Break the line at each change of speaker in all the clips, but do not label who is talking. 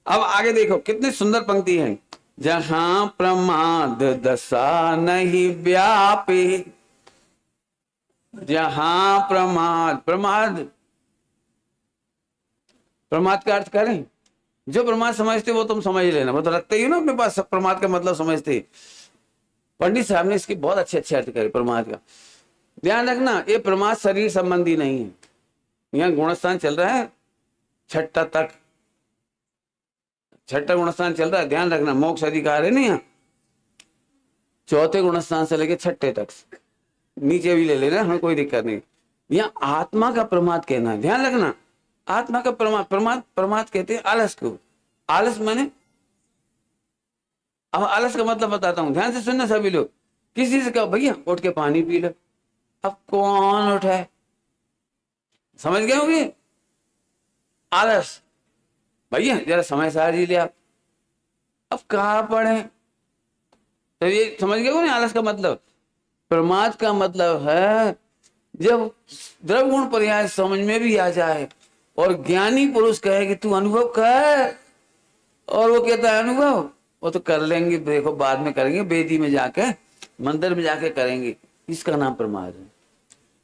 अब आगे देखो कितनी सुंदर पंक्ति है। जहां प्रमाद दशा नहीं व्यापे, जहां प्रमाद, प्रमाद, प्रमाद का अर्थ करें, जो प्रमाद समझते वो तुम समझ लेना, वो तो रखते ही हो ना अपने पास, सब प्रमाद का मतलब समझते ही। पंडित साहब ने इसकी बहुत अच्छे अच्छे अर्थ करे प्रमाद का। ध्यान रखना, ये प्रमाद शरीर संबंधी नहीं है। यहाँ गुणस्थान चल रहा है छठा तक, छठा गुणस्थान चल रहा है, ध्यान रखना, मोक्ष अधिकार है ना यहाँ, चौथे गुणस्थान से लेके छठे तक, नीचे भी ले लेना, हमें कोई दिक्कत नहीं। यहाँ आत्मा का प्रमाद कहना है, ध्यान रखना, आत्मा का प्रमाद, प्रमाद, प्रमाद कहते हैं आलस को। आलस माने, अब आलस का मतलब बताता हूं, ध्यान से सुनना सभी लोग। किसी से कहो भैया उठ के पानी पी लो, अब कौन उठाए, समझ गए होंगे, आलस, भैया जरा समय सार जी ले आप, अब कहाँ पढ़े, तो ये समझ गए हो ना आलस का मतलब। प्रमाद का मतलब है जब द्रव्य गुण पर्याय समझ में भी आ जाए और ज्ञानी पुरुष कहे कि तू अनुभव कर, और वो कहता है अनुभव, वो तो कर लेंगे, देखो बाद में करेंगे, वेदी में जाके, मंदिर में जाके करेंगे, इसका नाम प्रमाद है।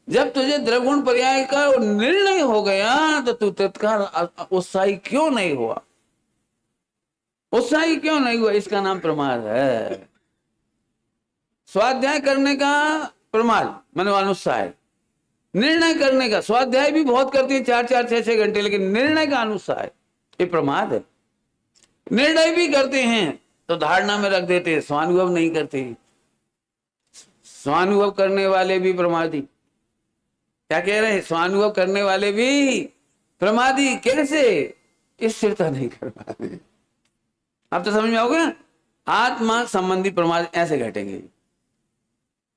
जब तुझे द्रव्य गुण पर्याय का निर्णय हो गया तो तू तत्काल उत्साही क्यों नहीं हुआ, उत्साही क्यों नहीं हुआ, इसका नाम प्रमाद है। स्वाध्याय करने का प्रमाद माने अनुत्साह, निर्णय करने का, स्वाध्याय भी बहुत करती है 4-4, 6-6 घंटे, लेकिन निर्णय का अनुत्साह ये प्रमाद है। निर्णय भी करते हैं तो धारणा में रख देते हैं, स्वानुभव नहीं करते। स्वानुभव करने वाले भी प्रमादी, क्या कह रहे हैं, स्वानुभव करने वाले भी प्रमादी, कैसे, स्थिरता नहीं कर पाते। अब तो समझ में आओगे, आत्मा संबंधी प्रमाद ऐसे घटेंगे।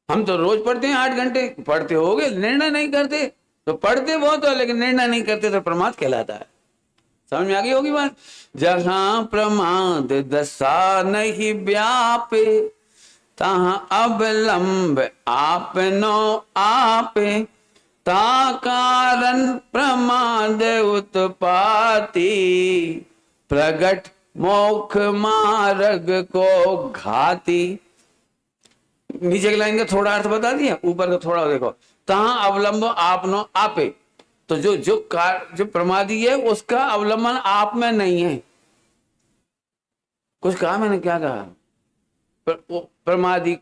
हम तो रोज पढ़ते हैं 8 घंटे, पढ़ते होगे, निर्णय नहीं करते, तो पढ़ते बहुत हो लेकिन निर्णय नहीं करते तो प्रमाद कहलाता है। समझ में आ गई होगी बात। जहां प्रमाद दशा नहीं व्यापे, तहां अवलंब आपनो आपे, ता कारण प्रमाद उत्पाती, प्रगट मोक्ष मार्ग को घाती। नीचे की लाइन का थोड़ा अर्थ बता दिया, ऊपर का थोड़ा देखो। तहां अवलंब आपनो आपे, तो जो प्रमादी है उसका अवलंबन आप में नहीं है। कुछ कहा मैंने, क्या कहा, प्रमादी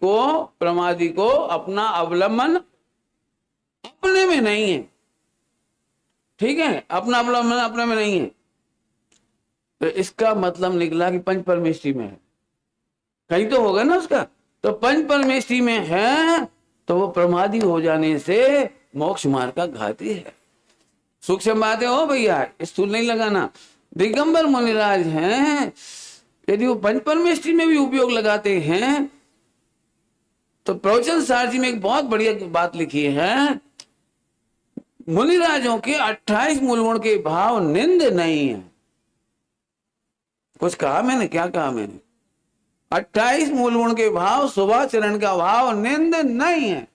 को अपना अवलंबन अपने में नहीं है, ठीक है, अपना अवलंबन अपने में नहीं है, तो इसका मतलब निकला कि पंच परमेष्टि में है, कहीं तो होगा ना उसका, तो पंच परमेष्टि में है तो वो प्रमादी हो जाने से मोक्ष मार्ग का घाती है। सूक्ष्म बातें हो भैया, स्थूल नहीं लगाना। दिगंबर मुनिराज हैं, यदि वो पंच परमेष्टि में भी उपयोग लगाते हैं तो प्रवचन सार जी में एक बहुत बढ़िया बात लिखी है, मुनिराजों के 28 मूल गुण के भाव निंद नहीं है। कुछ कहा मैंने, क्या कहा मैंने, 28 मूल गुण के भाव, सुबह चरण का भाव निंद नहीं है।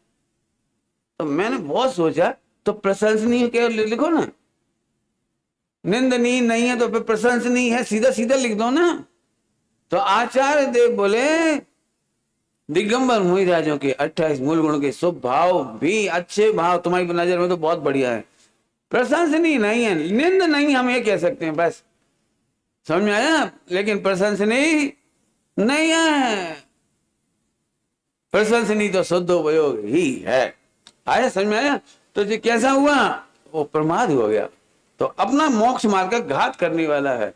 तो मैंने बहुत सोचा, तो प्रशंसनीय के लिखो ना, निंदनीय नहीं है तो फिर प्रशंसनीय है, सीधा सीधा लिख दो ना। तो आचार्य देव बोले दिगंबर मुनिराजों के 28 मूल गुण के शुभ भाव भी, अच्छे भाव तुम्हारी नजर में तो बहुत बढ़िया है, प्रशंसनीय नहीं है, निंद नहीं, हम ये कह सकते हैं बस, समझ में आया, लेकिन प्रशंसनीय नहीं है, प्रशंसनीय तो शुद्ध उपयोग ही है। आया, समझ में आया। तो जो कैसा हुआ, वो प्रमाद हो गया, तो अपना मोक्ष मार्ग का घात करने वाला है।